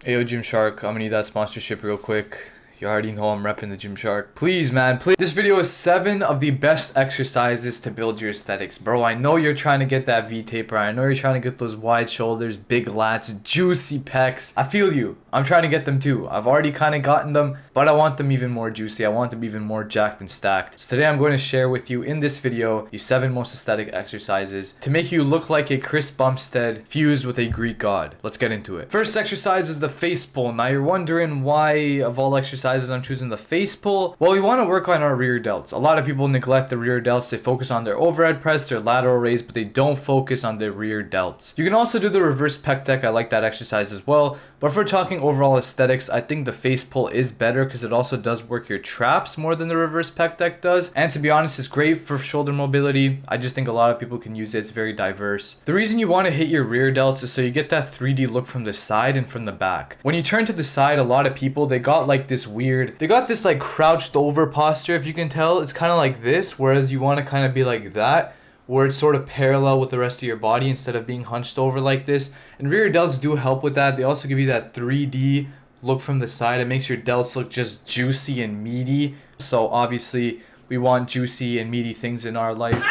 Hey, yo, Gymshark, I'm gonna need that sponsorship real quick. You already know I'm repping the Gymshark. Please, man, please. This video is 7 of the best exercises to build your aesthetics. Bro, I know you're trying to get that V-taper. I know you're trying to get those wide shoulders, big lats, juicy pecs. I feel you. I'm trying to get them too. I've already kind of gotten them, but I want them even more juicy. I want them even more jacked and stacked. So today I'm going to share with you in this video the 7 most aesthetic exercises to make you look like a Chris Bumstead fused with a Greek god. Let's get into it. First exercise is the face pull. Now you're wondering why of all exercises I'm choosing the face pull. Well, we want to work on our rear delts. A lot of people neglect the rear delts. They focus on their overhead press, their lateral raise, but they don't focus on their rear delts. You can also do the reverse pec deck. I like that exercise as well. But if we're talking overall aesthetics, I think the face pull is better because it also does work your traps more than the reverse pec deck does. And to be honest, it's great for shoulder mobility. I just think a lot of people can use it. It's very diverse. The reason you want to hit your rear delts is so you get that 3D look from the side and from the back. When you turn to the side, a lot of people, they got this like crouched over posture, if you can tell. It's kind of like this, whereas you want to kind of be like that, where it's sort of parallel with the rest of your body instead of being hunched over like this. And rear delts do help with that. They also give you that 3D look from the side. It makes your delts look just juicy and meaty. So obviously we want juicy and meaty things in our life.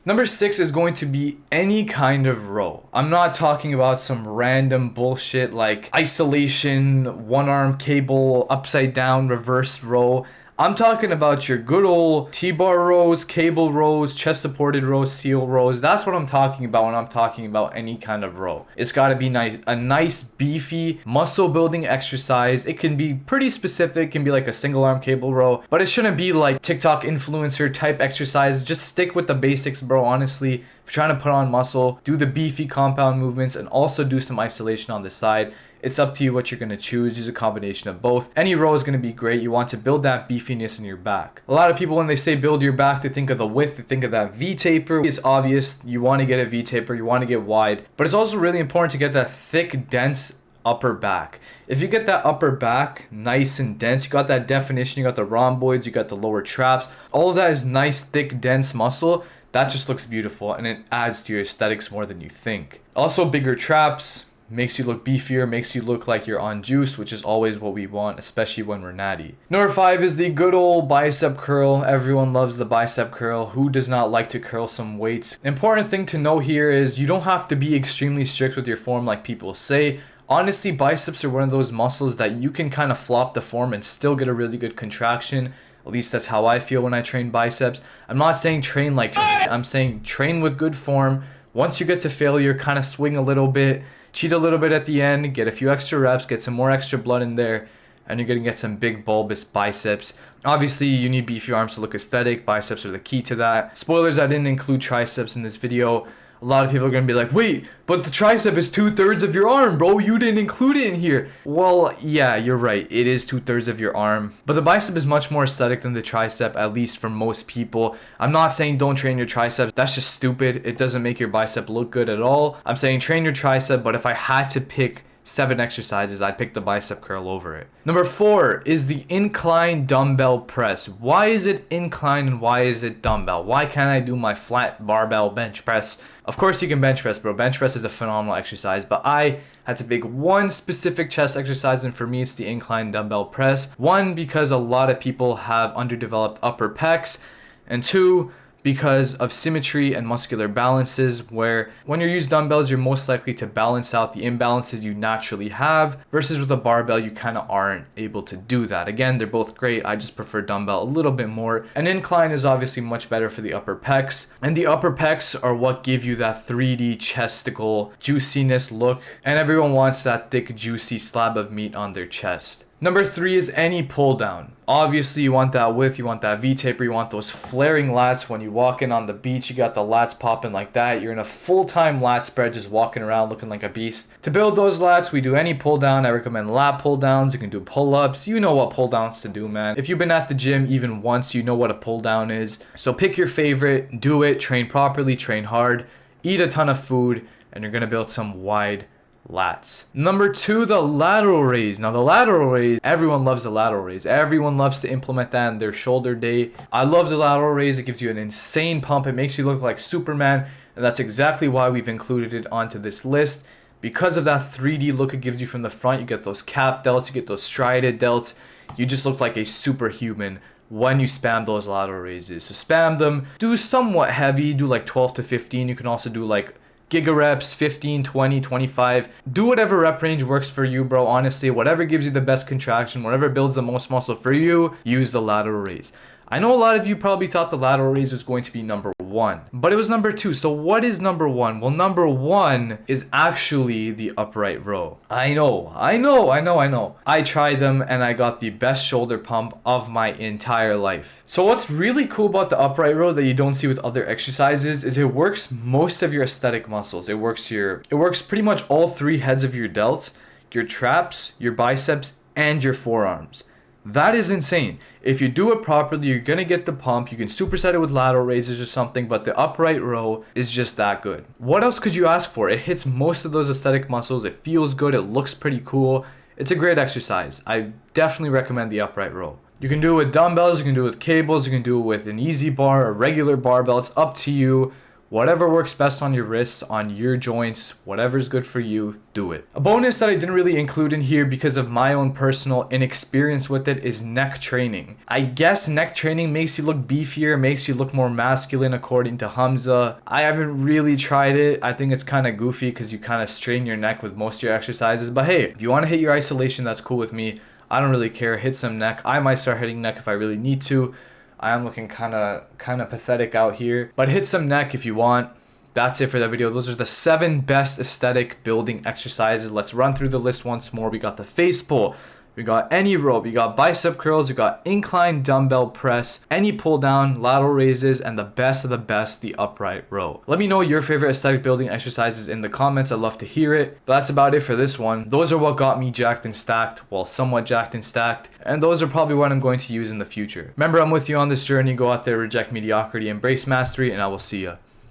Number 6 is going to be any kind of row. I'm not talking about some random bullshit like isolation, one arm cable, upside down, reverse row. I'm talking about your good old T-bar rows, cable rows, chest supported rows, seal rows. That's what I'm talking about when I'm talking about any kind of row. It's got to be nice, a nice beefy muscle building exercise. It can be pretty specific, it can be like a single arm cable row, but it shouldn't be like TikTok influencer type exercise. Just stick with the basics, bro. Honestly, if you're trying to put on muscle, do the beefy compound movements and also do some isolation on the side. It's up to you what you're going to choose. Use a combination of both. Any row is going to be great. You want to build that beefiness in your back. A lot of people, when they say build your back, they think of the width, they think of that V-taper. It's obvious you want to get a V-taper, you want to get wide, but it's also really important to get that thick, dense upper back. If you get that upper back nice and dense, you got that definition, you got the rhomboids, you got the lower traps, all of that is nice, thick, dense muscle. That just looks beautiful and it adds to your aesthetics more than you think. Also, bigger traps makes you look beefier, makes you look like you're on juice, which is always what we want, especially when we're natty. Number 5 is the good old bicep curl. Everyone loves the bicep curl. Who does not like to curl some weights? Important thing to know here is you don't have to be extremely strict with your form like people say. Honestly, biceps are one of those muscles that you can kind of flop the form and still get a really good contraction. At least that's how I feel when I train biceps. I'm not saying train like I'm saying train with good form. Once you get to failure, kind of swing a little bit, cheat a little bit at the end, get a few extra reps, get some more extra blood in there, and you're going to get some big bulbous biceps. Obviously, you need beefy arms to look aesthetic. Biceps are the key to that. Spoilers, I didn't include triceps in this video. A lot of people are going to be like, wait, but the tricep is 2/3 of your arm, bro. You didn't include it in here. Well, yeah, you're right. It is 2/3 of your arm. But the bicep is much more aesthetic than the tricep, at least for most people. I'm not saying don't train your triceps. That's just stupid. It doesn't make your bicep look good at all. I'm saying train your tricep, but if I had to pick 7 exercises, I'd pick the bicep curl over it. Number 4 is the incline dumbbell press. Why is it incline and why is it dumbbell? Why can't I do my flat barbell bench press? Of course you can bench press, bro. Bench press is a phenomenal exercise, but I had to pick one specific chest exercise, and for me it's the incline dumbbell press. 1, because a lot of people have underdeveloped upper pecs, and 2, because of symmetry and muscular balances, where when you use dumbbells, you're most likely to balance out the imbalances you naturally have, versus with a barbell, you kind of aren't able to do that. Again, they're both great. I just prefer dumbbell a little bit more. An incline is obviously much better for the upper pecs, and the upper pecs are what give you that 3D chesticle juiciness look, and everyone wants that thick, juicy slab of meat on their chest. Number 3 is any pull down. Obviously, you want that width, you want that V-taper, you want those flaring lats. When you walk in on the beach, you got the lats popping like that. You're in a full-time lat spread, just walking around looking like a beast. To build those lats, we do any pull down. I recommend lat pull downs. You can do pull-ups. You know what pull downs to do, man. If you've been at the gym even once, you know what a pull down is. So pick your favorite, do it, train properly, train hard, eat a ton of food, and you're gonna build some wide lats. Number 2, the lateral raise. Now the lateral raise, everyone loves the lateral raise. Everyone loves to implement that in their shoulder day. I love the lateral raise. It gives you an insane pump. It makes you look like Superman, and that's exactly why we've included it onto this list. Because of that 3D look it gives you from the front, you get those cap delts, you get those strided delts. You just look like a superhuman when you spam those lateral raises. So spam them, do somewhat heavy, do like 12 to 15. You can also do like giga reps, 15, 20, 25. Do whatever rep range works for you, bro. Honestly, whatever gives you the best contraction, whatever builds the most muscle for you, use the lateral raise. I know a lot of you probably thought the lateral raise was going to be number 1, but it was number 2. So what is number 1? Well, number 1 is actually the upright row. I know. I tried them and I got the best shoulder pump of my entire life. So what's really cool about the upright row that you don't see with other exercises is it works most of your aesthetic muscles. It works pretty much all 3 heads of your delts, your traps, your biceps, and your forearms. That is insane. If you do it properly, you're going to get the pump. You can superset it with lateral raises or something, but the upright row is just that good. What else could you ask for? It hits most of those aesthetic muscles. It feels good. It looks pretty cool. It's a great exercise. I definitely recommend the upright row. You can do it with dumbbells. You can do it with cables. You can do it with an easy bar, a regular barbell. It's up to you. Whatever works best on your wrists, on your joints, whatever's good for you, do it. A bonus that I didn't really include in here because of my own personal inexperience with it is neck training. I guess neck training makes you look beefier, makes you look more masculine according to Hamza. I haven't really tried it. I think it's kind of goofy because you kind of strain your neck with most of your exercises. But hey, if you want to hit your isolation, that's cool with me. I don't really care. Hit some neck. I might start hitting neck if I really need to. I am looking kind of pathetic out here, but hit some neck if you want. That's it for that video. Those are the 7 best aesthetic building exercises. Let's run through the list once more. We got the face pull, we got any rope, we got bicep curls, we got incline dumbbell press, any pull down, lateral raises, and the best of the best, the upright row. Let me know your favorite aesthetic building exercises in the comments. I'd love to hear it. But that's about it for this one. Those are what got me jacked and stacked, well, somewhat jacked and stacked, and those are probably what I'm going to use in the future. Remember, I'm with you on this journey. Go out there, reject mediocrity, embrace mastery, and I will see ya.